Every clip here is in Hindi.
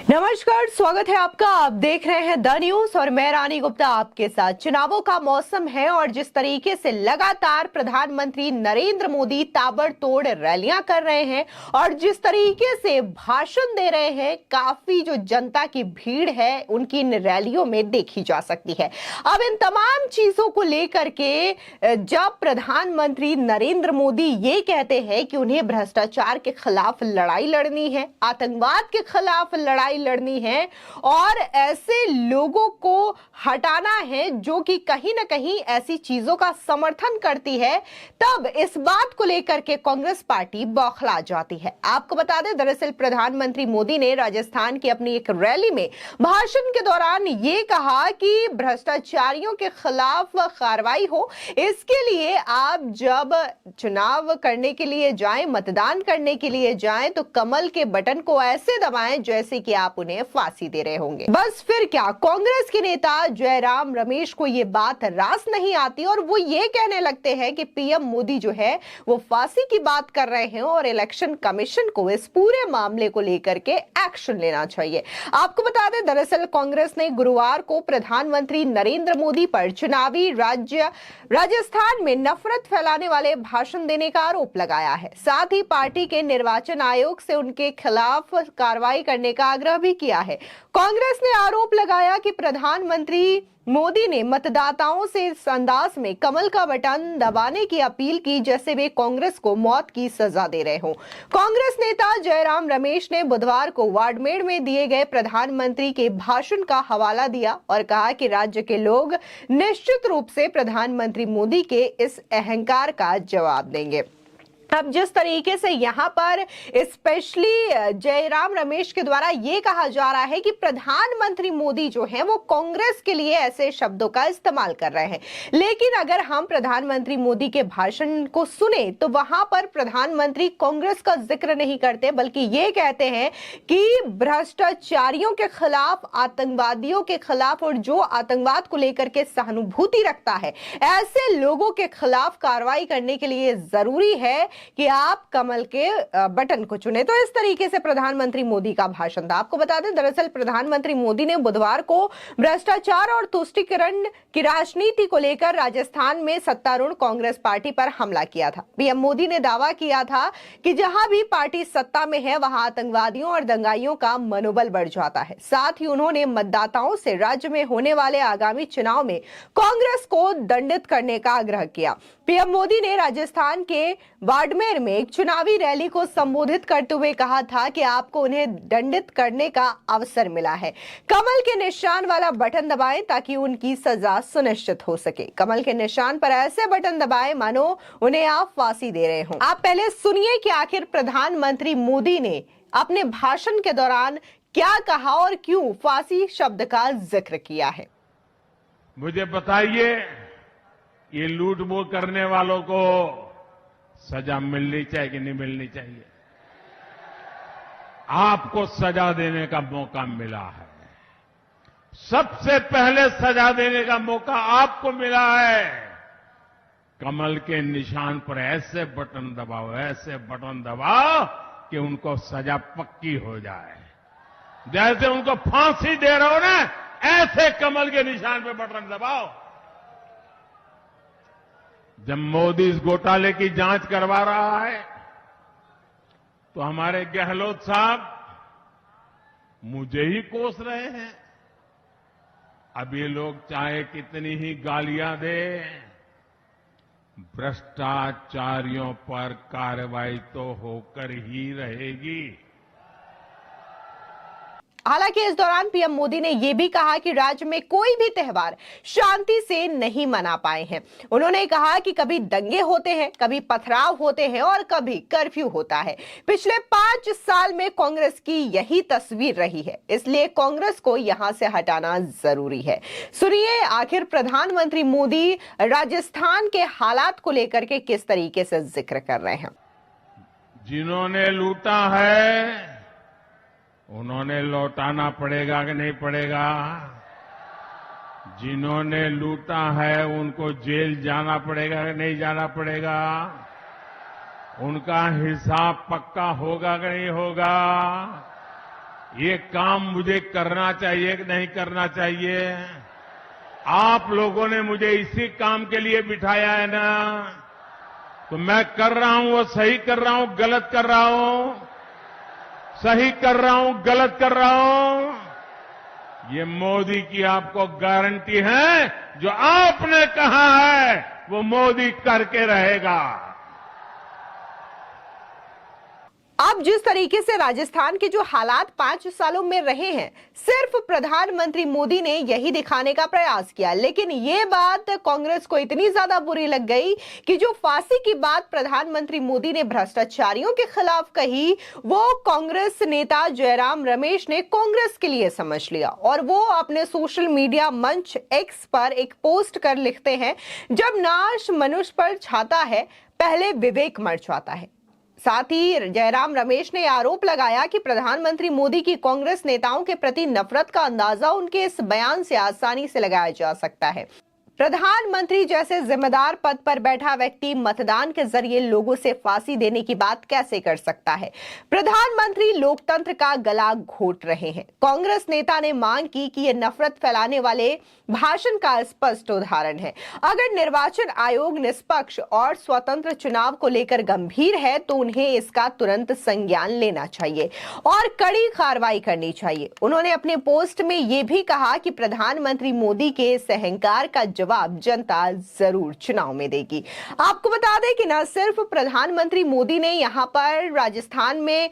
नमस्कार, स्वागत है आपका। आप देख रहे हैं द न्यूज और मैं रानी गुप्ता आपके साथ। चुनावों का मौसम है और जिस तरीके से लगातार प्रधानमंत्री नरेंद्र मोदी ताबड़तोड़ रैलियां कर रहे हैं और जिस तरीके से भाषण दे रहे हैं, काफी जो जनता की भीड़ है उनकी इन रैलियों में देखी जा सकती है। अब इन तमाम चीजों को लेकर के जब प्रधानमंत्री नरेंद्र मोदी ये कहते हैं कि उन्हें भ्रष्टाचार के खिलाफ लड़ाई लड़नी है, आतंकवाद के खिलाफ लड़ाई लड़नी है और ऐसे लोगों को हटाना है जो कि कहीं ना कहीं ऐसी चीजों का समर्थन करती है, तब इस बात को लेकर के कांग्रेस पार्टी बौखला जाती है। आपको बता दें, दरअसल प्रधानमंत्री मोदी ने राजस्थान की अपनी एक रैली में भाषण के दौरान ये कहा कि भ्रष्टाचारियों के खिलाफ कार्रवाई हो, इसके लिए आप जब चुनाव करने के लिए जाएं, मतदान करने के लिए जाएं, तो कमल के बटन को ऐसे दबाएं जैसे कि आप उन्हें फांसी दे रहे होंगे। बस फिर क्या, कांग्रेस के नेता जयराम रमेश को यह बात रास नहीं आती और वो ये कहने लगते हैं कि पीएम मोदी जो है वो फांसी की बात कर रहे हैं और इलेक्शन कमीशन को इस पूरे मामले को लेकर के एक्शन लेना चाहिए। आपको बता दें, दरअसल कांग्रेस ने गुरुवार को प्रधानमंत्री नरेंद्र मोदी पर चुनावी राज्य राजस्थान में नफरत फैलाने वाले भाषण देने का आरोप लगाया है। साथ ही पार्टी के निर्वाचन आयोग से उनके खिलाफ कार्रवाई करने का आग्रह भी किया है। कांग्रेस ने आरोप लगाया कि प्रधानमंत्री मोदी ने मतदाताओं से इस अंदाज में कमल का बटन दबाने की अपील की जैसे वे कांग्रेस को मौत की सजा दे रहे हों। कांग्रेस नेता जयराम रमेश ने बुधवार को बाड़मेर में दिए गए प्रधानमंत्री के भाषण का हवाला दिया और कहा कि राज्य के लोग निश्चित रूप से प्रधानमंत्री मोदी के इस अहंकार का जवाब देंगे। अब जिस तरीके से यहाँ पर स्पेशली जयराम रमेश के द्वारा ये कहा जा रहा है कि प्रधानमंत्री मोदी जो है वो कांग्रेस के लिए ऐसे शब्दों का इस्तेमाल कर रहे हैं, लेकिन अगर हम प्रधानमंत्री मोदी के भाषण को सुने तो वहां पर प्रधानमंत्री कांग्रेस का जिक्र नहीं करते, बल्कि ये कहते हैं कि भ्रष्टाचारियों के खिलाफ, आतंकवादियों के खिलाफ और जो आतंकवाद को लेकर के सहानुभूति रखता है, ऐसे लोगों के खिलाफ कार्रवाई करने के लिए जरूरी है कि आप कमल के बटन को चुने। तो इस तरीके से प्रधानमंत्री मोदी का भाषण था। आपको बता दें, दरअसल प्रधानमंत्री मोदी ने बुधवार को भ्रष्टाचार और तुष्टीकरण की राजनीति को लेकर राजस्थान में सत्तारूढ़ कांग्रेस पार्टी पर हमला किया था। पीएम मोदी ने दावा किया था कि जहां भी पार्टी सत्ता में है वहां आतंकवादियों और दंगाइयों का मनोबल बढ़ जाता है। साथ ही उन्होंने मतदाताओं से राज्य में होने वाले आगामी चुनाव में कांग्रेस को दंडित करने का आग्रह किया। पीएम मोदी ने राजस्थान के बाड़मेर में एक चुनावी रैली को संबोधित करते हुए कहा था कि आपको उन्हें दंडित करने का अवसर मिला है। कमल के निशान वाला बटन दबाएं ताकि उनकी सजा सुनिश्चित हो सके। कमल के निशान पर ऐसे बटन दबाएं मानो उन्हें आप फांसी दे रहे हो। आप पहले सुनिए कि आखिर प्रधानमंत्री मोदी ने अपने भाषण के दौरान क्या कहा और क्यों फांसी शब्द का जिक्र किया है। मुझे बताइए, ये लूट मोट करने वालों को सजा मिलनी चाहिए कि नहीं मिलनी चाहिए? आपको सजा देने का मौका मिला है। सबसे पहले सजा देने का मौका आपको मिला है। कमल के निशान पर ऐसे बटन दबाओ, ऐसे बटन दबाओ कि उनको सजा पक्की हो जाए। जैसे उनको फांसी दे रहे हो ना, ऐसे कमल के निशान पर बटन दबाओ। जब मोदी इस घोटाले की जांच करवा रहा है तो हमारे गहलोत साहब मुझे ही कोस रहे हैं। अब ये लोग चाहे कितनी ही गालियां दें, भ्रष्टाचारियों पर कार्रवाई तो होकर ही रहेगी। हालांकि इस दौरान पीएम मोदी ने यह भी कहा कि राज्य में कोई भी त्योहार शांति से नहीं मना पाए हैं। उन्होंने कहा कि कभी दंगे होते हैं, कभी पथराव होते हैं और कभी कर्फ्यू होता है। पिछले 5 साल में कांग्रेस की यही तस्वीर रही है, इसलिए कांग्रेस को यहां से हटाना जरूरी है। सुनिए आखिर प्रधानमंत्री मोदी राजस्थान के हालात को लेकर के किस तरीके से जिक्र कर रहे हैं। जिन्होंने लूटा है उन्होंने लौटाना पड़ेगा कि नहीं पड़ेगा? जिन्होंने लूटा है उनको जेल जाना पड़ेगा कि नहीं जाना पड़ेगा? उनका हिसाब पक्का होगा कि नहीं होगा? ये काम मुझे करना चाहिए कि नहीं करना चाहिए? आप लोगों ने मुझे इसी काम के लिए बिठाया है ना, तो मैं कर रहा हूं वो सही कर रहा हूं, गलत कर रहा हूं, सही कर रहा हूं, गलत कर रहा हूं? ये मोदी की आपको गारंटी है, जो आपने कहा है वो मोदी करके रहेगा। अब जिस तरीके से राजस्थान के जो हालात 5 सालों में रहे हैं, सिर्फ प्रधानमंत्री मोदी ने यही दिखाने का प्रयास किया, लेकिन ये बात कांग्रेस को इतनी ज्यादा बुरी लग गई कि जो फांसी की बात प्रधानमंत्री मोदी ने भ्रष्टाचारियों के खिलाफ कही, वो कांग्रेस नेता जयराम रमेश ने कांग्रेस के लिए समझ लिया और वो अपने सोशल मीडिया मंच एक्स पर एक पोस्ट कर लिखते हैं, जब नाश मनुष्य पर छाता है, पहले विवेक मर जाता है। साथ ही जयराम रमेश ने आरोप लगाया कि प्रधानमंत्री मोदी की कांग्रेस नेताओं के प्रति नफरत का अंदाजा उनके इस बयान से आसानी से लगाया जा सकता है। प्रधानमंत्री जैसे जिम्मेदार पद पर बैठा व्यक्ति मतदान के जरिए लोगों से फांसी देने की बात कैसे कर सकता है? प्रधानमंत्री लोकतंत्र का गला घोट रहे हैं। कांग्रेस नेता ने मांग की कि यह नफरत फैलाने वाले भाषण का स्पष्ट उदाहरण है। अगर निर्वाचन आयोग निष्पक्ष और स्वतंत्र चुनाव को लेकर गंभीर है तो उन्हें इसका तुरंत संज्ञान लेना चाहिए और कड़ी कार्रवाई करनी चाहिए। उन्होंने अपने पोस्ट में यह भी कहा कि प्रधानमंत्री मोदी के इस अहंकार का जवाब जनता जरूर चुनाव में देगी। आपको बता दें कि न सिर्फ प्रधानमंत्री मोदी ने यहां पर राजस्थान में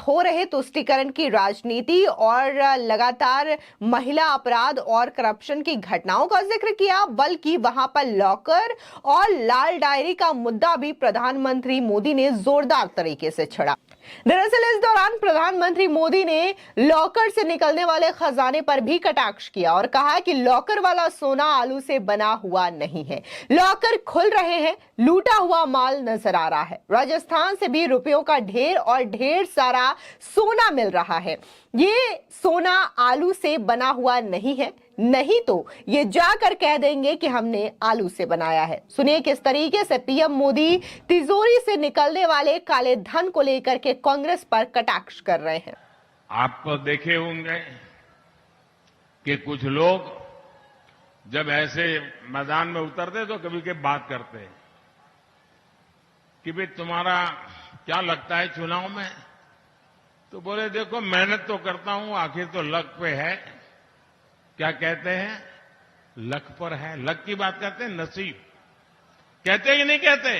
हो रहे तुष्टीकरण की राजनीति और लगातार महिला अपराध और करप्शन की घटनाओं का जिक्र किया, बल्कि वहां पर लॉकर और लाल डायरी का मुद्दा भी प्रधानमंत्री मोदी ने जोरदार तरीके से छेड़ा। दरअसल इस दौरान प्रधानमंत्री मोदी ने लॉकर से निकलने वाले खजाने पर भी कटाक्ष किया और कहा कि लॉकर वाला सोना आलू से बना हुआ नहीं है, लॉकर खुल रहे हैं, लूटा हुआ माल नजर आ रहा है। राजस्थान से भी रुपयों का ढेर और ढेर सारा सोना मिल रहा है। ये सोना आलू से बना हुआ नहीं है, नहीं तो ये जाकर कह देंगे कि हमने आलू से बनाया है। सुनिए किस तरीके से पीएम मोदी तिजोरी से निकलने वाले काले धन को लेकर के कांग्रेस पर कटाक्ष कर रहे हैं। आप तो देखे होंगे कि कुछ लोग जब ऐसे मैदान में उतरते तो कभी के बात करते कि भाई तुम्हारा क्या लगता है चुनाव में? तो बोले देखो मेहनत तो करता हूं, आखिर तो लक पे है। क्या कहते हैं? लक पर है। लक की बात करते हैं, नसीब कहते हैं कि नहीं कहते?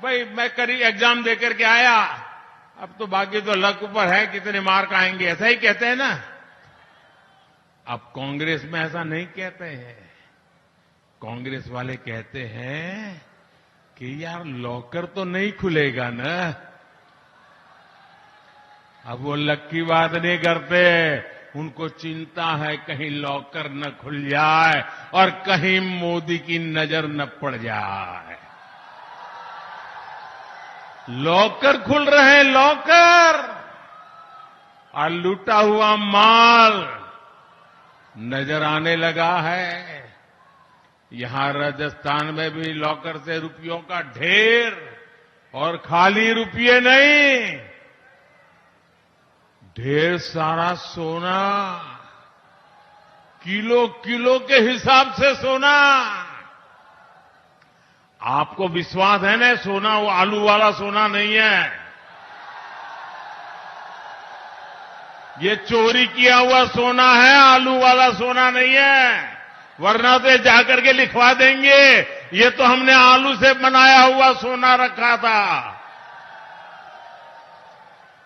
भाई मैं करी एग्जाम देकर के आया, अब तो बाकी तो लक पर है, कितने मार्क आएंगे, ऐसा ही कहते हैं ना। अब कांग्रेस में ऐसा नहीं कहते हैं। कांग्रेस वाले कहते हैं कि यार लॉकर तो नहीं खुलेगा ना। अब वो लक की बात नहीं करते, उनको चिंता है कहीं लॉकर न खुल जाए और कहीं मोदी की नजर न पड़ जाए। लॉकर खुल रहे हैं, लॉकर, और लूटा हुआ माल नजर आने लगा है। यहां राजस्थान में भी लॉकर से रुपयों का ढेर, और खाली रुपये नहीं, ढेर सारा सोना, किलो किलो के हिसाब से सोना। आपको विश्वास है ना, सोना वो आलू वाला सोना नहीं है, ये चोरी किया हुआ सोना है, आलू वाला सोना नहीं है। वरना तो जाकर के लिखवा देंगे ये तो हमने आलू से बनाया हुआ सोना रखा था।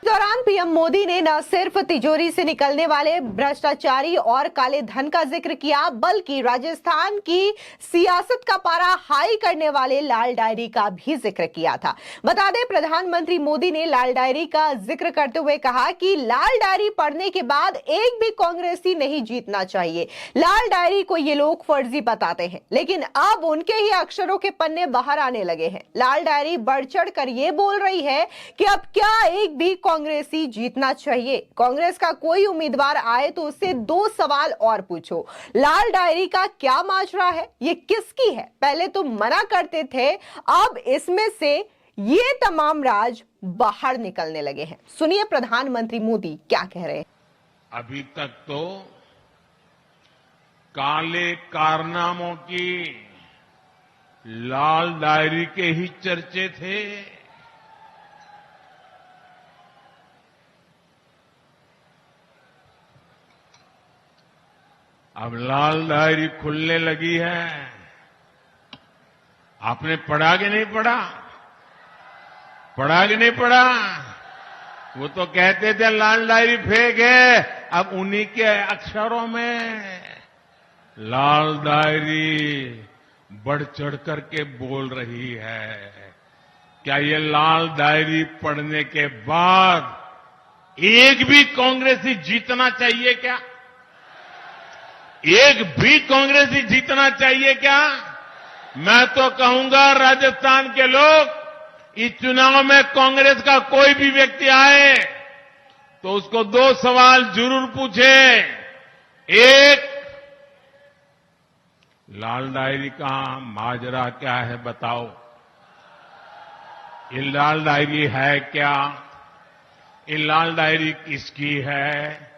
इस दौरान पीएम मोदी ने न सिर्फ तिजोरी से निकलने वाले भ्रष्टाचारी और काले धन का जिक्र किया, बल्कि राजस्थान की सियासत का पारा हाई करने वाले लाल डायरी का भी जिक्र किया था। बता दें प्रधानमंत्री मोदी ने लाल डायरी का जिक्र करते हुए कहा कि लाल डायरी पढ़ने के बाद एक भी कांग्रेसी नहीं जीतना चाहिए। लाल डायरी को ये लोग फर्जी बताते हैं, लेकिन अब उनके ही अक्षरों के पन्ने बाहर आने लगे हैं। लाल डायरी बढ़ चढ़ कर ये बोल रही है कि अब क्या एक भी कांग्रेसी जीतना चाहिए। कांग्रेस का कोई उम्मीदवार आए तो उससे 2 सवाल और पूछो। लाल डायरी का क्या माजरा है, ये किसकी है? पहले तो मना करते थे, अब इसमें से ये तमाम राज बाहर निकलने लगे हैं। सुनिए प्रधानमंत्री मोदी क्या कह रहे हैं। अभी तक तो काले कारनामों की लाल डायरी के ही चर्चे थे। अब लाल डायरी खुलने लगी है। आपने पढ़ा कि नहीं पढ़ा? पढ़ा कि नहीं पढ़ा? वो तो कहते थे लाल डायरी फेक है, अब उन्हीं के अक्षरों में लाल डायरी बढ़ चढ़ करके बोल रही है। क्या ये लाल डायरी पढ़ने के बाद एक भी कांग्रेसी जीतना चाहिए क्या? एक भी कांग्रेसी जीतना चाहिए क्या? मैं तो कहूंगा राजस्थान के लोग, इस चुनाव में कांग्रेस का कोई भी व्यक्ति आए तो उसको दो सवाल जरूर पूछे। एक, लाल डायरी का माजरा क्या है बताओ। ये लाल डायरी है क्या? ये लाल डायरी किसकी है?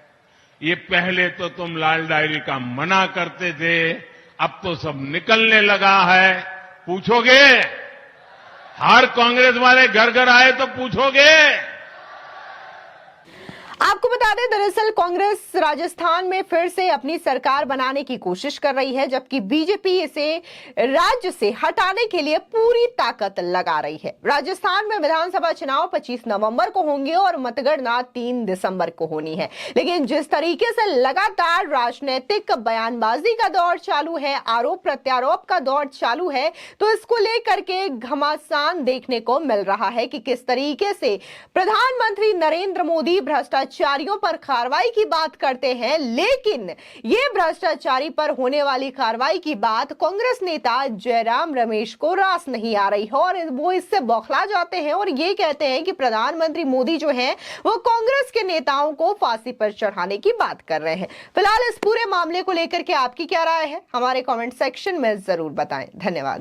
ये पहले तो तुम लाल डायरी का मना करते थे, अब तो सब निकलने लगा है। पूछोगे? हर कांग्रेस वाले घर घर आए तो पूछोगे? आपको बता दें, दरअसल कांग्रेस राजस्थान में फिर से अपनी सरकार बनाने की कोशिश कर रही है, जबकि बीजेपी इसे राज्य से हटाने के लिए पूरी ताकत लगा रही है। राजस्थान में विधानसभा चुनाव 25 नवंबर को होंगे और मतगणना 3 दिसंबर को होनी है। लेकिन जिस तरीके से लगातार राजनीतिक बयानबाजी का दौर चालू है, आरोप प्रत्यारोप का दौर चालू है, तो इसको लेकर के घमासान देखने को मिल रहा है कि किस तरीके से प्रधानमंत्री नरेंद्र मोदी भ्रष्टाचारियों पर कार्रवाई की बात करते हैं, लेकिन ये भ्रष्टाचारी पर होने वाली कार्रवाई की बात कांग्रेस नेता जयराम रमेश को रास नहीं आ रही है और वो इससे बौखला जाते हैं और ये कहते हैं कि प्रधानमंत्री मोदी जो हैं वो कांग्रेस के नेताओं को फांसी पर चढ़ाने की बात कर रहे हैं। फिलहाल इस पूरे मामले को लेकर के आपकी क्या राय है, हमारे कमेंट सेक्शन में जरूर बताएं। धन्यवाद।